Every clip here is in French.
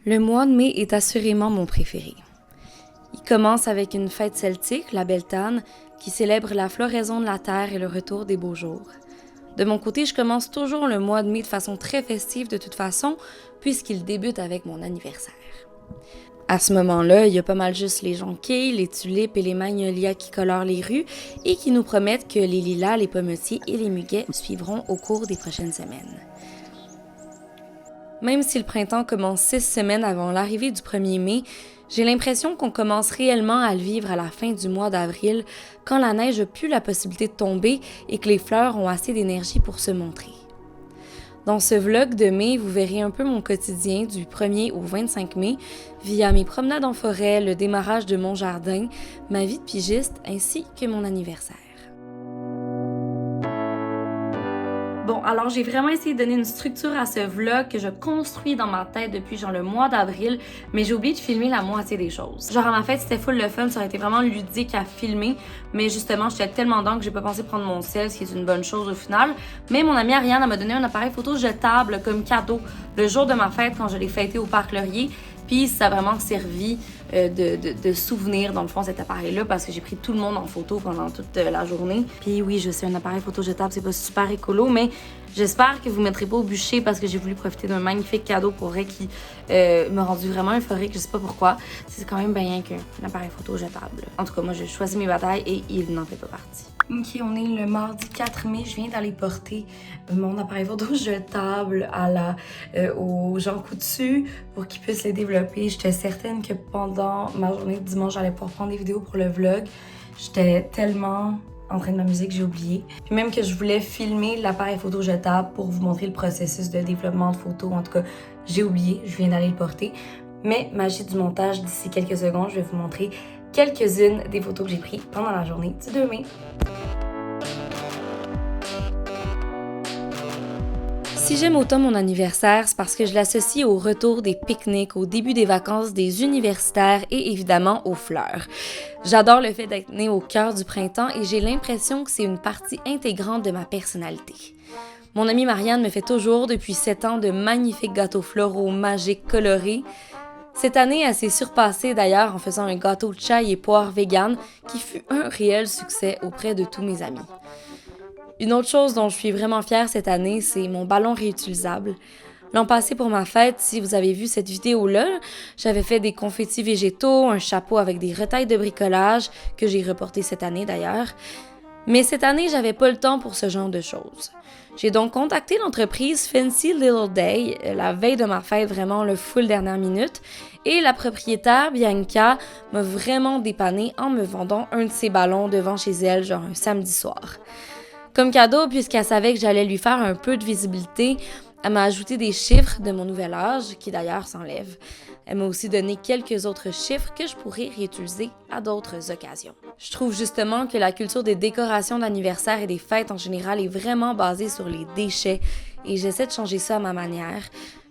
Le mois de mai est assurément mon préféré. Il commence avec une fête celtique, la Beltane, qui célèbre la floraison de la terre et le retour des beaux jours. De mon côté, je commence toujours le mois de mai de façon très festive de toute façon, puisqu'il débute avec mon anniversaire. À ce moment-là, il y a pas mal juste les jonquilles, les tulipes et les magnolias qui colorent les rues et qui nous promettent que les lilas, les pommetiers et les muguets suivront au cours des prochaines semaines. Même si le printemps commence 6 semaines avant l'arrivée du 1er mai, j'ai l'impression qu'on commence réellement à le vivre à la fin du mois d'avril, quand la neige n'a plus la possibilité de tomber et que les fleurs ont assez d'énergie pour se montrer. Dans ce vlog de mai, vous verrez un peu mon quotidien du 1er au 25 mai via mes promenades en forêt, le démarrage de mon jardin, ma vie de pigiste ainsi que mon anniversaire. Bon, alors j'ai vraiment essayé de donner une structure à ce vlog que je construis dans ma tête depuis genre le mois d'avril, mais j'ai oublié de filmer la moitié des choses. Genre à ma fête, c'était full le fun, ça aurait été vraiment ludique à filmer, mais justement, j'étais tellement dedans que j'ai pas pensé prendre mon sel, ce qui est une bonne chose au final. Mais mon amie Ariane, elle m'a donné un appareil photo jetable comme cadeau le jour de ma fête quand je l'ai fêté au Parc Laurier. Puis ça a vraiment servi de souvenir dans le fond cet appareil-là parce que j'ai pris tout le monde en photo pendant toute la journée. Puis oui, je sais, un appareil photo jetable, c'est pas super écolo, mais j'espère que vous ne mettrez pas au bûcher parce que j'ai voulu profiter d'un magnifique cadeau pour vrai qui m'a rendu vraiment euphorique, je sais pas pourquoi. C'est quand même bien qu'un appareil photo jetable. En tout cas, moi j'ai choisi mes batailles et il n'en fait pas partie. Ok, on est le mardi 4 mai, je viens d'aller porter mon appareil photo jetable aux gens coutus pour qu'ils puissent les développer. J'étais certaine que pendant ma journée de dimanche, j'allais pouvoir prendre des vidéos pour le vlog. J'étais tellement en train de m'amuser que j'ai oublié. Puis même que je voulais filmer l'appareil photo jetable pour vous montrer le processus de développement de photos. En tout cas, j'ai oublié, je viens d'aller le porter. Mais magie du montage, d'ici quelques secondes, je vais vous montrer quelques-unes des photos que j'ai prises pendant la journée du 2 mai. Si j'aime autant mon anniversaire, c'est parce que je l'associe au retour des pique-niques, au début des vacances des universitaires et évidemment aux fleurs. J'adore le fait d'être née au cœur du printemps et j'ai l'impression que c'est une partie intégrante de ma personnalité. Mon amie Marianne me fait toujours depuis 7 ans de magnifiques gâteaux floraux magiques colorés. Cette année, elle s'est surpassée d'ailleurs en faisant un gâteau de chai et poire vegan qui fut un réel succès auprès de tous mes amis. Une autre chose dont je suis vraiment fière cette année, c'est mon ballon réutilisable. L'an passé pour ma fête, si vous avez vu cette vidéo-là, j'avais fait des confettis végétaux, un chapeau avec des retailles de bricolage, que j'ai reporté cette année d'ailleurs. Mais cette année, j'avais pas le temps pour ce genre de choses. J'ai donc contacté l'entreprise Fancy Little Day, la veille de ma fête, vraiment le full dernière minute, et la propriétaire, Bianca, m'a vraiment dépannée en me vendant un de ses ballons devant chez elle, genre un samedi soir. Comme cadeau, puisqu'elle savait que j'allais lui faire un peu de visibilité, elle m'a ajouté des chiffres de mon nouvel âge, qui d'ailleurs s'enlèvent. Elle m'a aussi donné quelques autres chiffres que je pourrais réutiliser à d'autres occasions. Je trouve justement que la culture des décorations d'anniversaire et des fêtes en général est vraiment basée sur les déchets et j'essaie de changer ça à ma manière.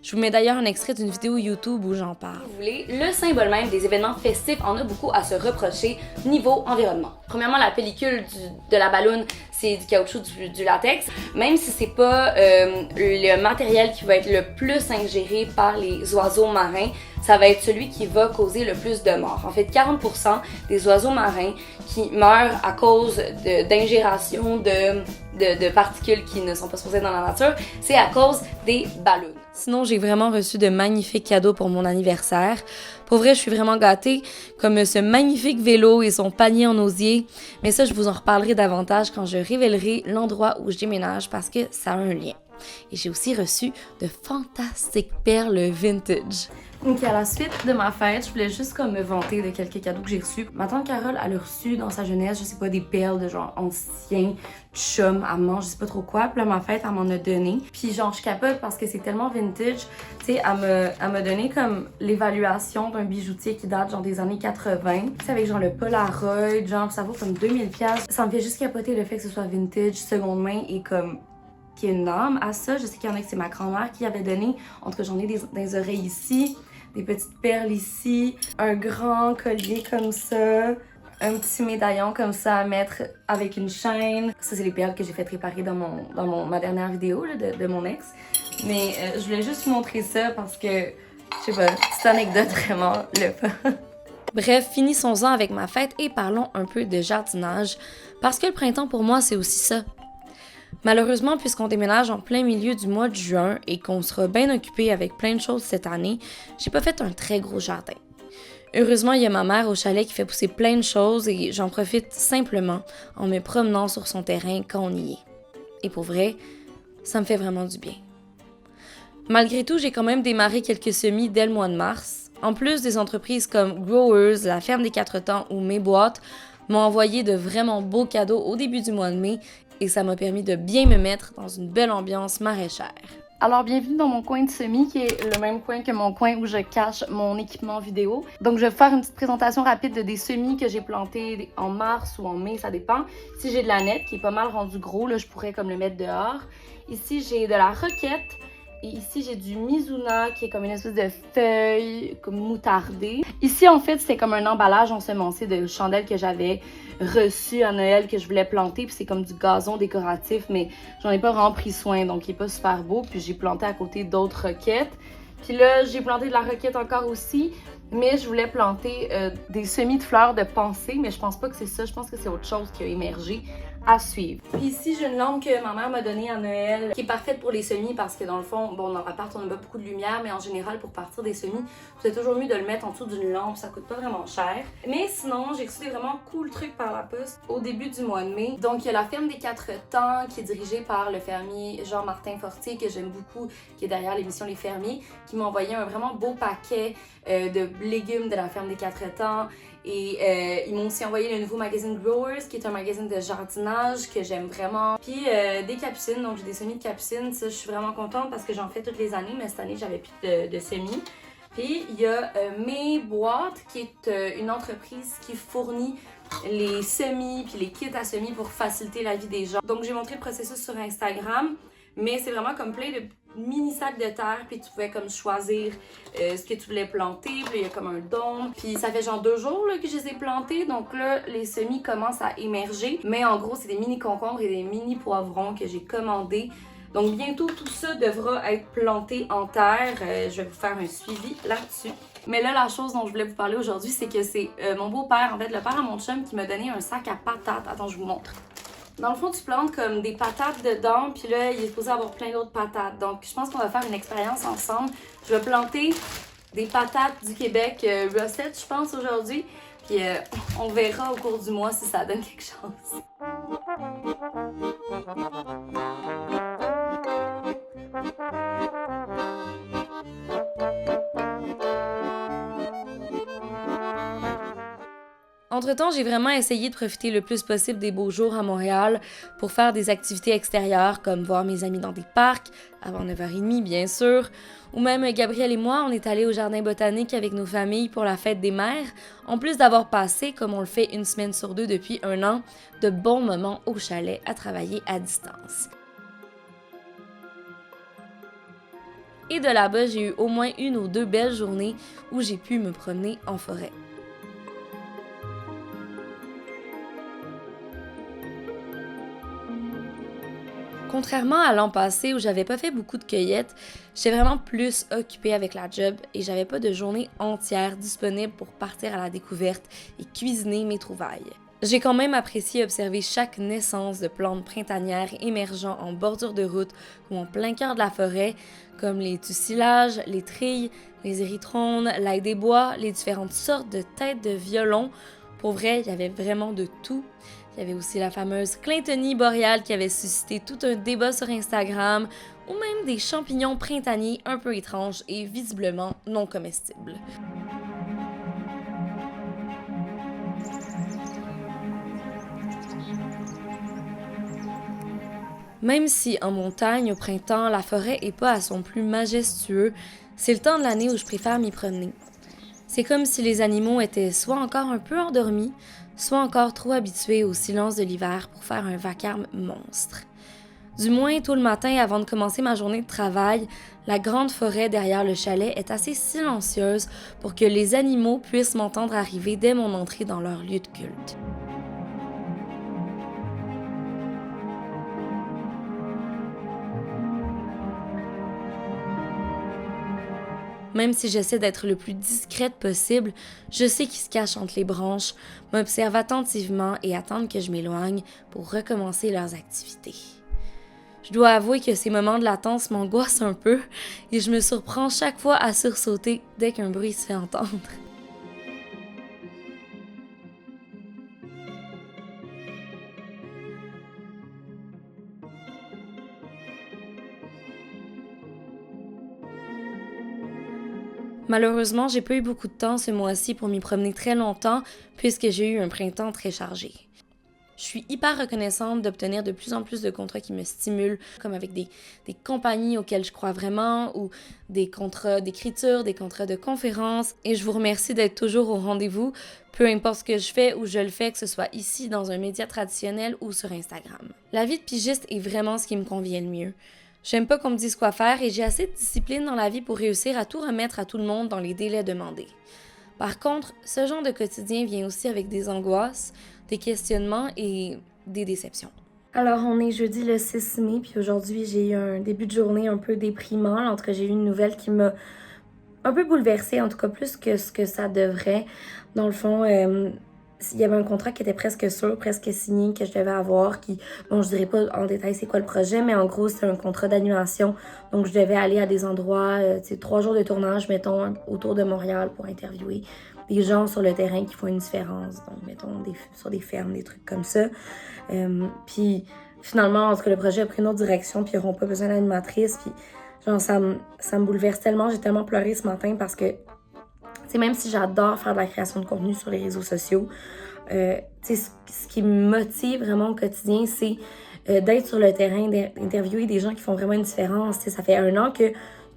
Je vous mets d'ailleurs un extrait d'une vidéo YouTube où j'en parle. Vous voulez, le symbole même des événements festifs en a beaucoup à se reprocher niveau environnement. Premièrement, la pellicule de la balloune, c'est du caoutchouc, du latex. Même si c'est pas le matériel qui va être le plus ingéré par les oiseaux marins, ça va être celui qui va causer le plus de morts. En fait, 40% des oiseaux marins qui meurent à cause d'ingération de particules qui ne sont pas supposées dans la nature, c'est à cause des ballons. Sinon, j'ai vraiment reçu de magnifiques cadeaux pour mon anniversaire. Pour vrai, je suis vraiment gâtée, comme ce magnifique vélo et son panier en osier. Mais ça, je vous en reparlerai davantage quand je révélerai l'endroit où je déménage parce que ça a un lien. Et j'ai aussi reçu de fantastiques perles vintage. Donc à la suite de ma fête, je voulais juste comme me vanter de quelques cadeaux que j'ai reçus. Ma tante Carole, elle a reçu dans sa jeunesse, je sais pas, des perles de genre anciens chum, amants, je sais pas trop quoi. Puis là, ma fête, elle m'en a donné. Puis genre, je capote parce que c'est tellement vintage. Tu sais, elle m'a donné comme l'évaluation d'un bijoutier qui date genre des années 80. C'est avec genre le Polaroid, genre ça vaut comme 2000$. Ça me fait juste capoter le fait que ce soit vintage, seconde main et comme qu'il y ait une âme à ça. Je sais qu'il y en a que c'est ma grand-mère qui avait donné. En tout cas, j'en ai des oreilles ici, des petites perles ici, un grand collier comme ça, un petit médaillon comme ça à mettre avec une chaîne. Ça, c'est les perles que j'ai fait réparer dans ma dernière vidéo là, de mon ex. Mais je voulais juste vous montrer ça parce que Je sais pas, petite anecdote vraiment le fun. Bref, finissons-en avec ma fête et parlons un peu de jardinage, parce que le printemps pour moi c'est aussi ça. Malheureusement, puisqu'on déménage en plein milieu du mois de juin et qu'on sera bien occupé avec plein de choses cette année, j'ai pas fait un très gros jardin. Heureusement, il y a ma mère au chalet qui fait pousser plein de choses et j'en profite simplement en me promenant sur son terrain quand on y est. Et pour vrai, ça me fait vraiment du bien. Malgré tout, j'ai quand même démarré quelques semis dès le mois de mars. En plus, des entreprises comme Growers, la Ferme des Quatre Temps ou Mes Boîtes m'ont envoyé de vraiment beaux cadeaux au début du mois de mai et ça m'a permis de bien me mettre dans une belle ambiance maraîchère. Alors, bienvenue dans mon coin de semis, qui est le même coin que mon coin où je cache mon équipement vidéo. Donc, je vais vous faire une petite présentation rapide de des semis que j'ai plantés en mars ou en mai, ça dépend. Ici, j'ai de la nette qui est pas mal rendu gros, là, je pourrais comme le mettre dehors. Ici, j'ai de la roquette. Et ici, j'ai du Mizuna, qui est comme une espèce de feuille comme moutardée. Ici, en fait, c'est comme un emballage ensemencé de chandelles que j'avais reçu à Noël que je voulais planter. Puis c'est comme du gazon décoratif, mais j'en ai pas vraiment pris soin, donc il est pas super beau. Puis j'ai planté à côté d'autres roquettes. Puis là, j'ai planté de la roquette encore aussi. Mais je voulais planter des semis de fleurs de pensée, mais je pense pas que c'est ça. Je pense que c'est autre chose qui a émergé à suivre. Puis ici, j'ai une lampe que ma mère m'a donnée à Noël, qui est parfaite pour les semis parce que dans le fond, bon, dans l'appart, on n'a pas beaucoup de lumière, mais en général, pour partir des semis, c'est toujours mieux de le mettre en dessous d'une lampe, ça coûte pas vraiment cher. Mais sinon, j'ai reçu des vraiment cool trucs par la poste au début du mois de mai. Donc, il y a la Ferme des Quatre Temps, qui est dirigée par le fermier Jean-Martin Fortier, que j'aime beaucoup, qui est derrière l'émission Les Fermiers, qui m'a envoyé un vraiment beau paquet de légumes de la Ferme des Quatre Temps. Et ils m'ont aussi envoyé le nouveau magazine Growers, qui est un magazine de jardinage que j'aime vraiment. Puis des capucines, donc j'ai des semis de capucines. Ça, je suis vraiment contente parce que j'en fais toutes les années, mais cette année, j'avais plus de semis. Puis il y a Mes Boîtes, qui est une entreprise qui fournit les semis puis les kits à semis pour faciliter la vie des gens. Donc j'ai montré le processus sur Instagram, mais c'est vraiment comme plein de mini sacs de terre, puis tu pouvais comme choisir ce que tu voulais planter, puis il y a comme un dôme. Puis ça fait genre 2 jours là, que je les ai plantés, donc là, les semis commencent à émerger. Mais en gros, c'est des mini concombres et des mini poivrons que j'ai commandés. Donc bientôt, tout ça devra être planté en terre. Je vais vous faire un suivi là-dessus. Mais là, la chose dont je voulais vous parler aujourd'hui, c'est que c'est mon beau-père, en fait, le père à mon chum, qui m'a donné un sac à patates. Attends, je vous montre. Dans le fond, tu plantes comme des patates dedans, puis là, il est supposé avoir plein d'autres patates. Donc, je pense qu'on va faire une expérience ensemble. Je vais planter des patates du Québec Rosette, je pense, aujourd'hui. Puis, on verra au cours du mois si ça donne quelque chose. Entre-temps, j'ai vraiment essayé de profiter le plus possible des beaux jours à Montréal pour faire des activités extérieures comme voir mes amis dans des parcs, avant 9h30 bien sûr, ou même Gabriel et moi, on est allés au jardin botanique avec nos familles pour la fête des mères, en plus d'avoir passé, comme on le fait une semaine sur 2 depuis 1 an, de bons moments au chalet à travailler à distance. Et de là-bas, j'ai eu au moins 1 ou 2 belles journées où j'ai pu me promener en forêt. Contrairement à l'an passé où j'avais pas fait beaucoup de cueillettes, j'étais vraiment plus occupée avec la job et j'avais pas de journée entière disponible pour partir à la découverte et cuisiner mes trouvailles. J'ai quand même apprécié observer chaque naissance de plantes printanières émergeant en bordure de route ou en plein cœur de la forêt, comme les tussilages, les trilles, les érythrones, l'ail des bois, les différentes sortes de têtes de violon. Pour vrai, il y avait vraiment de tout. Il y avait aussi la fameuse Clintonie boréale qui avait suscité tout un débat sur Instagram, ou même des champignons printaniers un peu étranges et visiblement non comestibles. Même si en montagne, au printemps, la forêt est pas à son plus majestueux, c'est le temps de l'année où je préfère m'y promener. C'est comme si les animaux étaient soit encore un peu endormis, soit encore trop habitués au silence de l'hiver pour faire un vacarme monstre. Du moins, tôt le matin, avant de commencer ma journée de travail, la grande forêt derrière le chalet est assez silencieuse pour que les animaux puissent m'entendre arriver dès mon entrée dans leur lieu de culte. Même si j'essaie d'être le plus discrète possible, je sais qu'ils se cachent entre les branches, m'observent attentivement et attendent que je m'éloigne pour recommencer leurs activités. Je dois avouer que ces moments de latence m'angoissent un peu et je me surprends chaque fois à sursauter dès qu'un bruit se fait entendre. Malheureusement, j'ai pas eu beaucoup de temps ce mois-ci pour m'y promener très longtemps puisque j'ai eu un printemps très chargé. Je suis hyper reconnaissante d'obtenir de plus en plus de contrats qui me stimulent, comme avec des compagnies auxquelles je crois vraiment ou des contrats d'écriture, des contrats de conférences. Et je vous remercie d'être toujours au rendez-vous, peu importe ce que je fais ou je le fais, que ce soit ici, dans un média traditionnel ou sur Instagram. La vie de pigiste est vraiment ce qui me convient le mieux. J'aime pas qu'on me dise quoi faire et j'ai assez de discipline dans la vie pour réussir à tout remettre à tout le monde dans les délais demandés. Par contre, ce genre de quotidien vient aussi avec des angoisses, des questionnements et des déceptions. Alors, on est jeudi le 6 mai, puis aujourd'hui, j'ai eu un début de journée un peu déprimant. En tout cas, j'ai eu une nouvelle qui m'a un peu bouleversée, en tout cas plus que ce que ça devrait. Dans le fond, il y avait un contrat qui était presque sûr, presque signé, que je devais avoir, bon, je dirais pas en détail c'est quoi le projet, mais en gros, c'est un contrat d'animation. Donc, je devais aller à des endroits, 3 jours de tournage, mettons, autour de Montréal pour interviewer des gens sur le terrain qui font une différence. Donc, mettons, sur des fermes, des trucs comme ça. Puis, finalement, en tout cas, le projet a pris une autre direction, puis ils n'auront pas besoin d'animatrice. Puis, genre, ça me bouleverse tellement. J'ai tellement pleuré ce matin parce que, même si j'adore faire de la création de contenu sur les réseaux sociaux, ce qui me motive vraiment au quotidien, c'est d'être sur le terrain, d'interviewer des gens qui font vraiment une différence. Ça fait 1 an que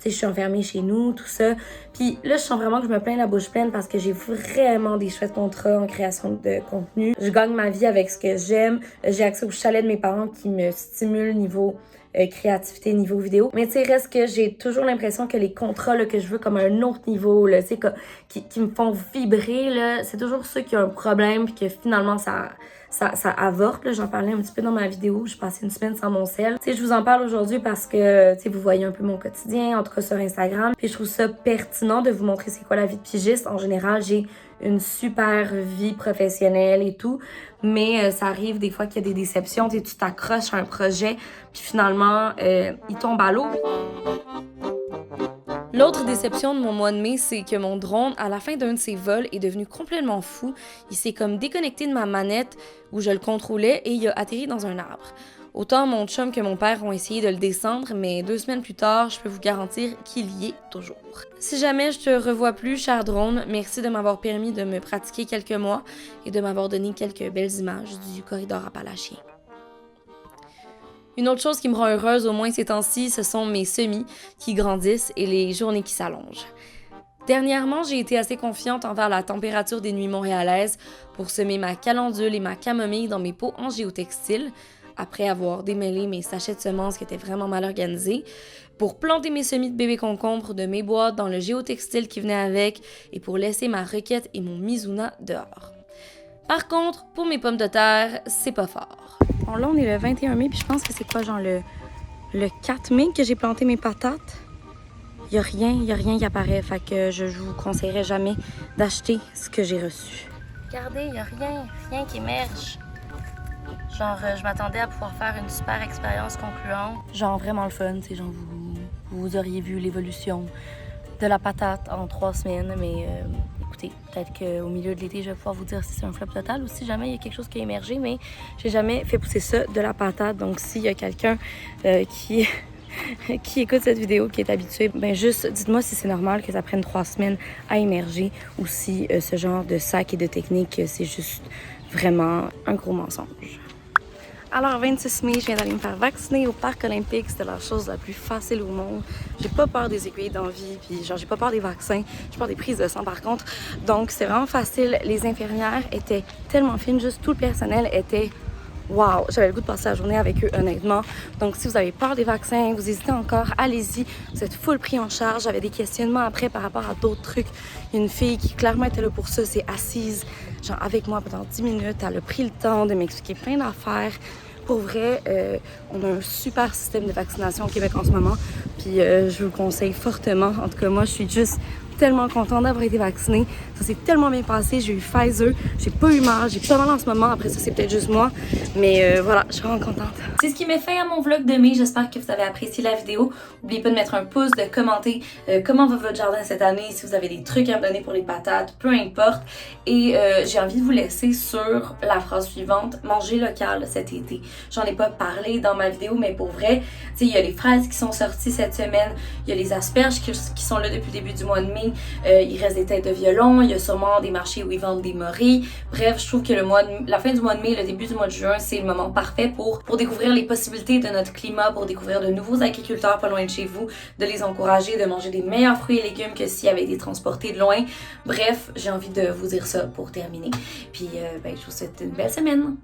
je suis enfermée chez nous, tout ça. Puis là, je sens vraiment que je me plains la bouche pleine parce que j'ai vraiment des chouettes contrats en création de contenu. Je gagne ma vie avec ce que j'aime. J'ai accès au chalet de mes parents qui me stimule niveau créativité, niveau vidéo. Mais tu sais, reste que j'ai toujours l'impression que les contrats là, que je veux comme à un autre niveau, là, qui me font vibrer, là, c'est toujours ceux qui ont un problème puis que finalement ça avorte. Là. J'en parlais un petit peu dans ma vidéo. Je passais une semaine sans mon sel. Tu sais, je vous en parle aujourd'hui parce que, tu sais, vous voyez un peu mon quotidien, en tout cas sur Instagram. Puis je trouve ça pertinent de vous montrer c'est quoi la vie de pigiste. En général, j'ai une super vie professionnelle et tout. Mais ça arrive des fois qu'il y a des déceptions. Tu t'accroches à un projet, puis finalement, il tombe à l'eau. L'autre déception de mon mois de mai, c'est que mon drone, à la fin d'un de ses vols, est devenu complètement fou. Il s'est comme déconnecté de ma manette où je le contrôlais et il a atterri dans un arbre. Autant mon chum que mon père ont essayé de le descendre, mais 2 semaines plus tard, je peux vous garantir qu'il y est toujours. Si jamais je te revois plus, cher drone, merci de m'avoir permis de me pratiquer quelques mois et de m'avoir donné quelques belles images du corridor appalachien. Une autre chose qui me rend heureuse, au moins ces temps-ci, ce sont mes semis qui grandissent et les journées qui s'allongent. Dernièrement, j'ai été assez confiante envers la température des nuits montréalaises pour semer ma calendule et ma camomille dans mes pots en géotextile, après avoir démêlé mes sachets de semences qui étaient vraiment mal organisés, pour planter mes semis de bébés concombres de mes boîtes dans le géotextile qui venait avec et pour laisser ma requête et mon Mizuna dehors. Par contre, pour mes pommes de terre, c'est pas fort. Bon, là, on est le 21 mai, puis je pense que c'est quoi, genre le 4 mai que j'ai planté mes patates. Il y a rien qui apparaît, fait que je vous conseillerais jamais d'acheter ce que j'ai reçu. Regardez, il y a rien qui émerge. Genre, je m'attendais à pouvoir faire une super expérience concluante. Genre, vraiment le fun, c'est genre, vous auriez vu l'évolution de la patate en 3 semaines, mais écoutez, peut-être qu'au milieu de l'été, je vais pouvoir vous dire si c'est un flop total ou si jamais il y a quelque chose qui a émergé, mais j'ai jamais fait pousser ça de la patate. Donc, s'il y a quelqu'un qui écoute cette vidéo, qui est habitué, ben juste dites-moi si c'est normal que ça prenne 3 semaines à émerger ou si ce genre de sac et de technique, c'est juste vraiment un gros mensonge. Alors, 26 mai, je viens d'aller me faire vacciner au Parc olympique. C'était la chose la plus facile au monde. J'ai pas peur des aiguilles d'envie, puis genre, j'ai pas peur des vaccins. J'ai peur des prises de sang, par contre. Donc, c'est vraiment facile. Les infirmières étaient tellement fines, juste tout le personnel était wow! J'avais le goût de passer la journée avec eux, honnêtement. Donc, si vous avez peur des vaccins, vous hésitez encore, allez-y. Vous êtes full pris en charge. J'avais des questionnements après par rapport à d'autres trucs. Il y a une fille qui clairement était là pour ça, s'est assise, genre avec moi pendant 10 minutes. Elle a pris le temps de m'expliquer plein d'affaires Pour vrai, on a un super système de vaccination au Québec en ce moment, puis je vous le conseille fortement. En tout cas, moi, je suis juste tellement contente d'avoir été vaccinée. Ça s'est tellement bien passé. J'ai eu Pfizer, j'ai pas eu mal, j'ai pas mal en ce moment. Après ça, c'est peut-être juste moi, mais voilà, je suis vraiment contente. C'est ce qui met fin à mon vlog de mai. J'espère que vous avez apprécié la vidéo. N'oubliez pas de mettre un pouce, de commenter comment va votre jardin cette année, si vous avez des trucs à me donner pour les patates, peu importe. Et j'ai envie de vous laisser sur la phrase suivante: manger local cet été. J'en ai pas parlé dans ma vidéo, mais pour vrai, tu sais, il y a les fraises qui sont sorties cette semaine, il y a les asperges qui sont là depuis le début du mois de mai, il reste des têtes de violon, il y a sûrement des marchés où ils vendent des morilles. Bref, je trouve que la fin du mois de mai, le début du mois de juin, c'est le moment parfait pour découvrir les possibilités de notre climat, pour découvrir de nouveaux agriculteurs pas loin de chez vous, de les encourager, de manger des meilleurs fruits et légumes que s'ils avaient été transportés de loin. Bref, j'ai envie de vous dire ça pour terminer. Puis, je vous souhaite une belle semaine.